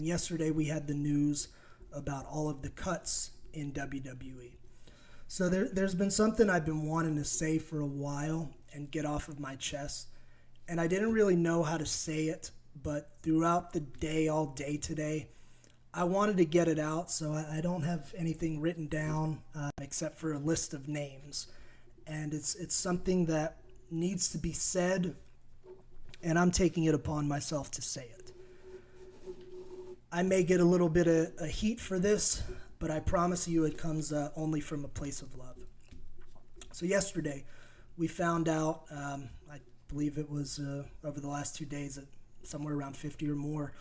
And yesterday we had the news about all of the cuts in WWE. So there's been something I've been wanting to say for a while and get off of my chest. And I didn't really know how to say it, but throughout the day, all day today, I wanted to get it out. So I don't have anything written down except for a list of names. And it's something that needs to be said, and I'm taking it upon myself to say it. I may get a little bit of heat for this, but I promise you it comes only from a place of love. So yesterday, we found out, I believe it was over the last 2 days, that somewhere around 50 or more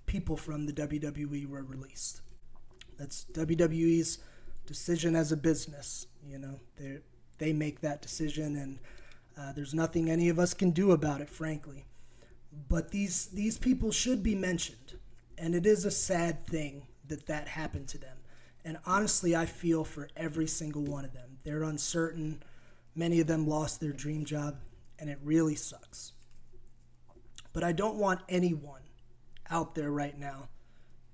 people from the WWE were released. That's WWE's decision as a business. You know, they make that decision, and there's nothing any of us can do about it, frankly. But these people should be mentioned. And it is a sad thing that happened to them. And honestly, I feel for every single one of them. They're uncertain. Many of them lost their dream job, and it really sucks. But I don't want anyone out there right now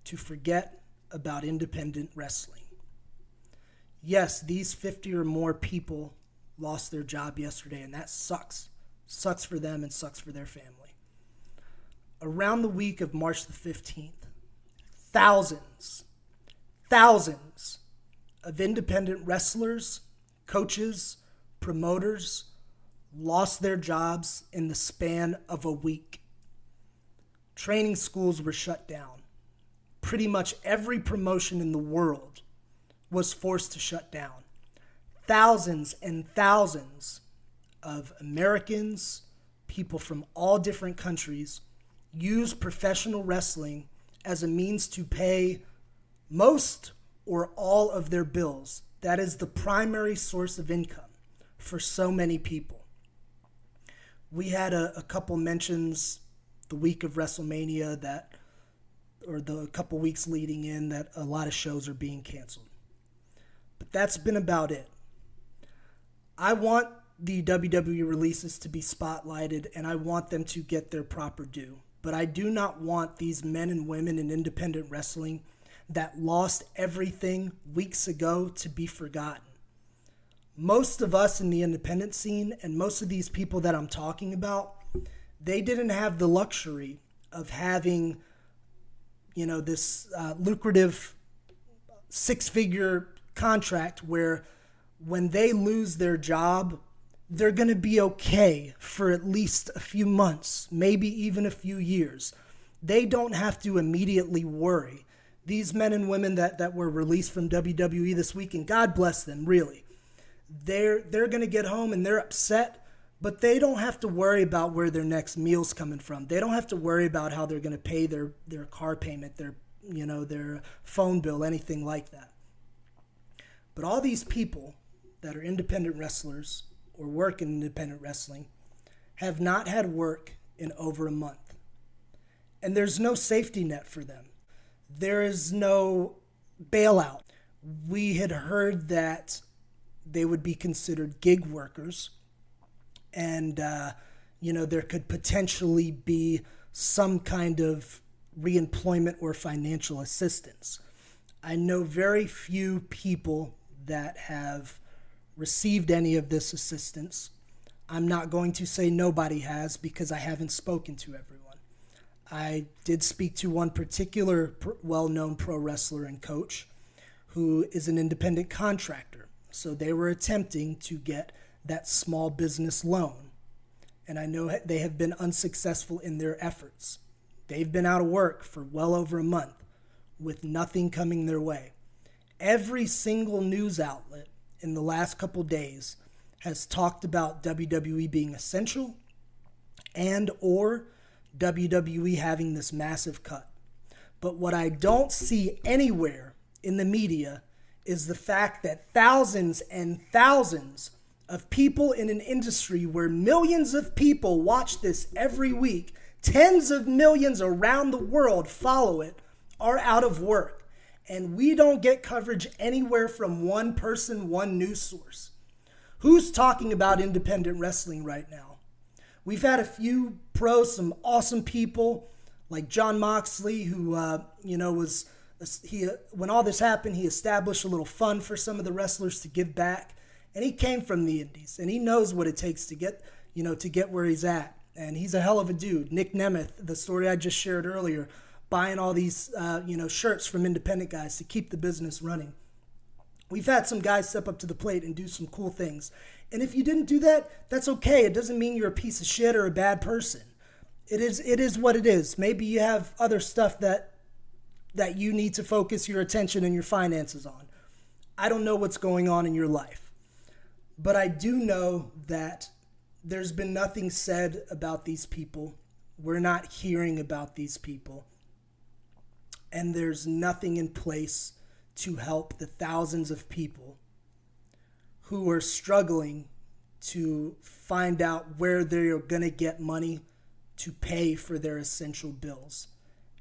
to forget about independent wrestling. Yes, these 50 or more people lost their job yesterday, and that sucks. Sucks for them and sucks for their family. Around the week of March the 15th, thousands of independent wrestlers, coaches, promoters lost their jobs in the span of a week. Training schools were shut down. Pretty much every promotion in the world was forced to shut down. Thousands and thousands of Americans, people from all different countries, use professional wrestling as a means to pay most or all of their bills. That is the primary source of income for so many people. We had a couple mentions the week of WrestleMania or the couple weeks leading in, that a lot of shows are being canceled. But that's been about it. I want the WWE releases to be spotlighted, and I want them to get their proper due. But I do not want these men and women in independent wrestling that lost everything weeks ago to be forgotten. Most of us in the independent scene, and most of these people that I'm talking about, they didn't have the luxury of having, this lucrative six-figure contract where when they lose their job, they're going to be okay for at least a few months, maybe even a few years. They don't have to immediately worry. These men and women that were released from WWE this week, and God bless them, really, they're going to get home and they're upset, but they don't have to worry about where their next meal's coming from. They don't have to worry about how they're going to pay their car payment, their phone bill, anything like that. But all these people that are independent wrestlers or work in independent wrestling have not had work in over a month. And there's no safety net for them. There is no bailout. We had heard that they would be considered gig workers, and there could potentially be some kind of reemployment or financial assistance. I know very few people that have received any of this assistance. I'm not going to say nobody has, because I haven't spoken to everyone. I did speak to one particular well-known pro wrestler and coach who is an independent contractor. So they were attempting to get that small business loan. And I know they have been unsuccessful in their efforts. They've been out of work for well over a month with nothing coming their way. Every single news outlet in the last couple days has talked about WWE being essential and or WWE having this massive cut. But what I don't see anywhere in the media is the fact that thousands and thousands of people in an industry where millions of people watch this every week, tens of millions around the world follow it, are out of work. And we don't get coverage anywhere from one person, one news source. Who's talking about independent wrestling right now? We've had a few pros, some awesome people Like John Moxley, who was he when all this happened, he established a little fund for some of the wrestlers to give back, and he came from the Indies, and he knows what it takes to get where he's at, and he's a hell of a dude. Nick Nemeth, the story I just shared earlier, buying all these shirts from independent guys to keep the business running. We've had some guys step up to the plate and do some cool things. And if you didn't do that, that's okay. It doesn't mean you're a piece of shit or a bad person. It is what it is. Maybe you have other stuff that you need to focus your attention and your finances on. I don't know what's going on in your life. But I do know that there's been nothing said about these people. We're not hearing about these people. And there's nothing in place to help the thousands of people who are struggling to find out where they're going to get money to pay for their essential bills.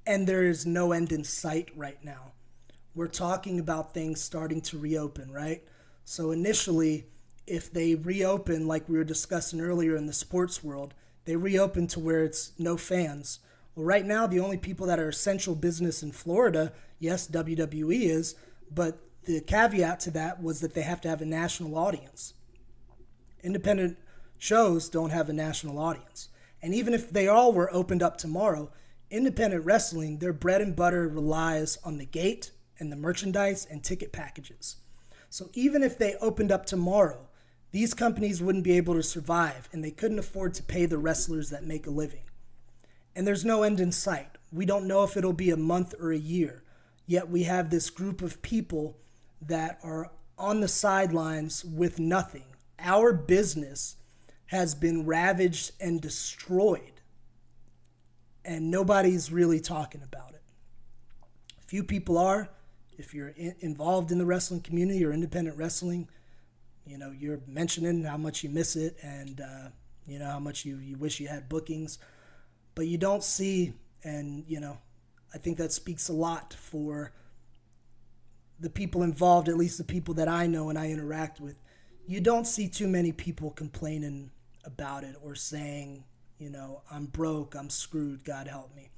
And there is no end in sight right now. We're talking about things starting to reopen, right? So initially, if they reopen, like we were discussing earlier in the sports world, they reopen to where it's no fans. Well, right now, the only people that are essential business in Florida, yes, WWE is, but the caveat to that was that they have to have a national audience. Independent shows don't have a national audience. And even if they all were opened up tomorrow, independent wrestling, their bread and butter relies on the gate and the merchandise and ticket packages. So even if they opened up tomorrow, these companies wouldn't be able to survive, and they couldn't afford to pay the wrestlers that make a living. And there's no end in sight. We don't know if it'll be a month or a year, yet we have this group of people that are on the sidelines with nothing. Our business has been ravaged and destroyed, and nobody's really talking about it. Few people are. If you're involved in the wrestling community or independent wrestling, you're mentioning how much you miss it and, how much you wish you had bookings. But you don't see, and, I think that speaks a lot for the people involved, at least the people that I know and I interact with. You don't see too many people complaining about it or saying, I'm broke, I'm screwed, God help me.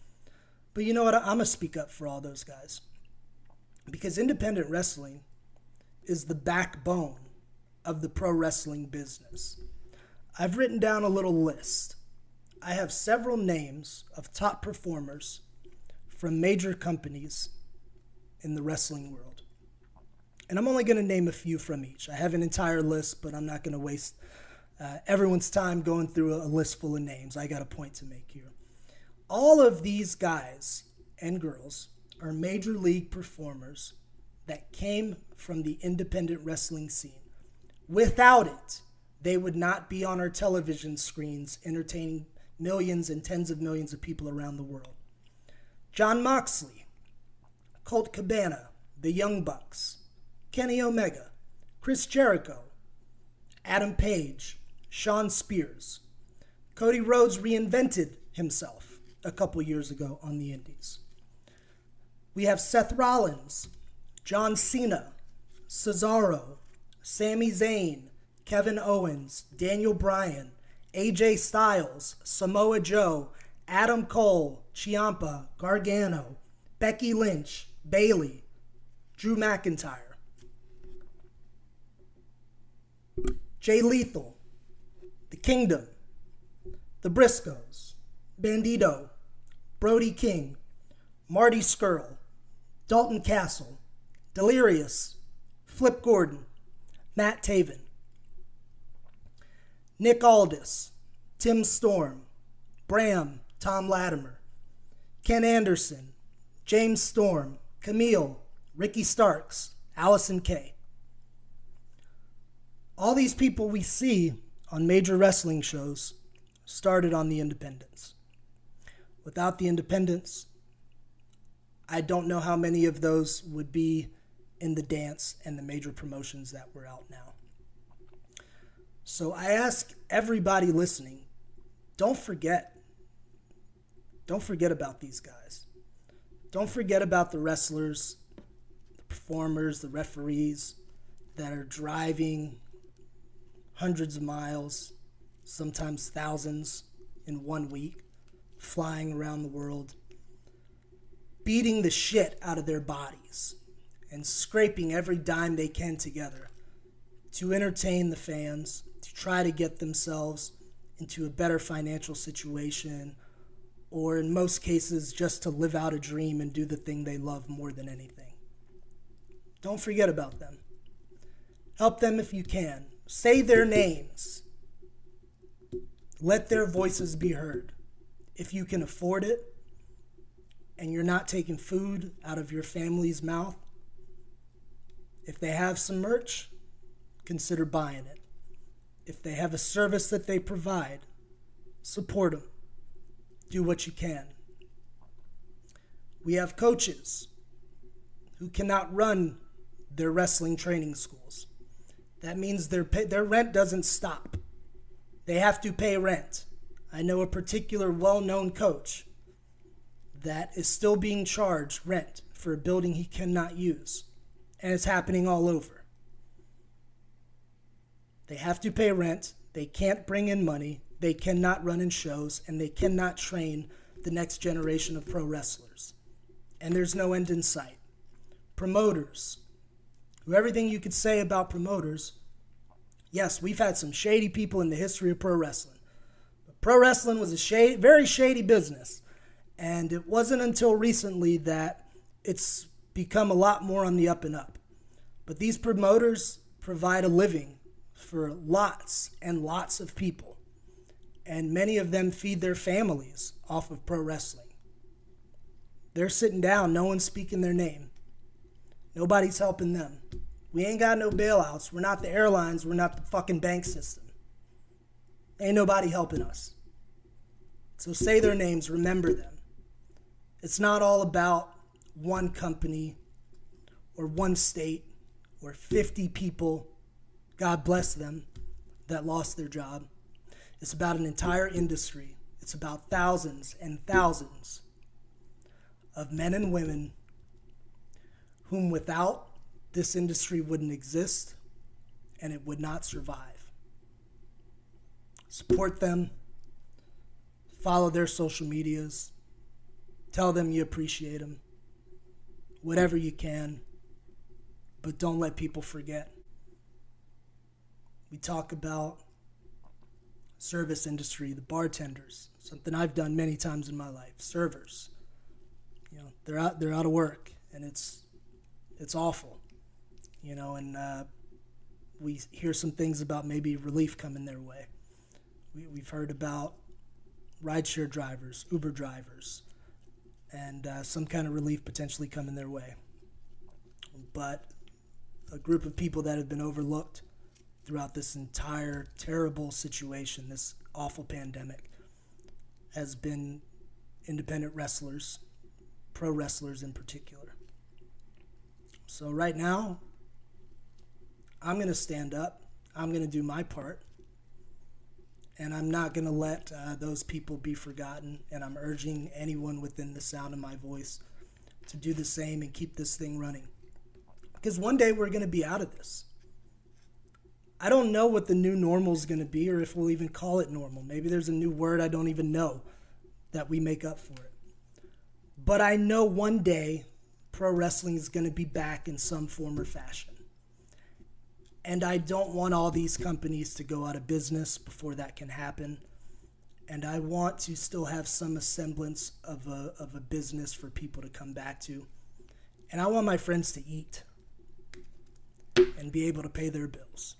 But you know what? I'm going to speak up for all those guys. Because independent wrestling is the backbone of the pro wrestling business. I've written down a little list. I have several names of top performers from major companies in the wrestling world. And I'm only going to name a few from each. I have an entire list, but I'm not going to waste everyone's time going through a list full of names. I got a point to make here. All of these guys and girls are major league performers that came from the independent wrestling scene. Without it, they would not be on our television screens entertaining millions and tens of millions of people around the world. John Moxley, Colt Cabana, the Young Bucks, Kenny Omega, Chris Jericho, Adam Page, Shawn Spears. Cody Rhodes reinvented himself a couple years ago on the Indies. We have Seth Rollins, John Cena, Cesaro, Sami Zayn, Kevin Owens, Daniel Bryan, AJ Styles, Samoa Joe, Adam Cole, Ciampa, Gargano, Becky Lynch, Bayley, Drew McIntyre, Jay Lethal, The Kingdom, The Briscoes, Bandito, Brody King, Marty Scurll, Dalton Castle, Delirious, Flip Gordon, Matt Taven, Nick Aldis, Tim Storm, Bram, Tom Latimer, Ken Anderson, James Storm, Camille, Ricky Starks, Allison Kay. All these people we see on major wrestling shows started on the independents. Without the independents, I don't know how many of those would be in the dance and the major promotions that we're out now. So I ask everybody listening, don't forget about these guys. Don't forget about the wrestlers, the performers, the referees that are driving hundreds of miles, sometimes thousands in 1 week, flying around the world, beating the shit out of their bodies and scraping every dime they can together to entertain the fans, to try to get themselves into a better financial situation, or in most cases, just to live out a dream and do the thing they love more than anything. Don't forget about them. Help them if you can. Say their names. Let their voices be heard. If you can afford it, and you're not taking food out of your family's mouth, if they have some merch, consider buying it. If they have a service that they provide, support them. Do what you can. We have coaches who cannot run their wrestling training schools. That means their rent doesn't stop. They have to pay rent. I know a particular well-known coach that is still being charged rent for a building he cannot use. And it's happening all over. They have to pay rent. They can't bring in money. They cannot run in shows. And they cannot train the next generation of pro wrestlers. And there's no end in sight. Promoters. Everything you could say about promoters. Yes, we've had some shady people in the history of pro wrestling. But pro wrestling was a very shady business. And it wasn't until recently that it's become a lot more on the up and up. But these promoters provide a living for lots and lots of people. And many of them feed their families off of pro wrestling. They're sitting down, no one's speaking their name. Nobody's helping them. We ain't got no bailouts. We're not the airlines. We're not the fucking bank system. Ain't nobody helping us. So say their names, remember them. It's not all about one company or one state or 50 people, God bless them, that lost their job. It's about an entire industry. It's about thousands and thousands of men and women whom without this industry wouldn't exist and it would not survive. Support them. Follow their social medias. Tell them you appreciate them. Whatever you can. But don't let people forget. We talk about service industry, the bartenders, something I've done many times in my life. Servers. You know, they're out of work, and it's awful. You know, and we hear some things about maybe relief coming their way. We've heard about rideshare drivers, Uber drivers, and some kind of relief potentially coming their way. But a group of people that have been overlooked throughout this entire terrible situation, this awful pandemic, has been independent wrestlers, pro wrestlers in particular. So right now, I'm going to stand up. I'm going to do my part. And I'm not going to let those people be forgotten. And I'm urging anyone within the sound of my voice to do the same and keep this thing running. Because one day we're going to be out of this. I don't know what the new normal is going to be, or if we'll even call it normal. Maybe there's a new word I don't even know that we make up for it. But I know one day pro wrestling is going to be back in some form or fashion. And I don't want all these companies to go out of business before that can happen. And I want to still have some semblance of a business for people to come back to. And I want my friends to eat and be able to pay their bills.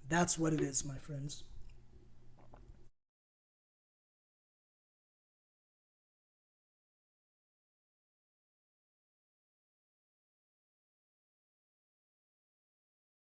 That's what it is, my friends.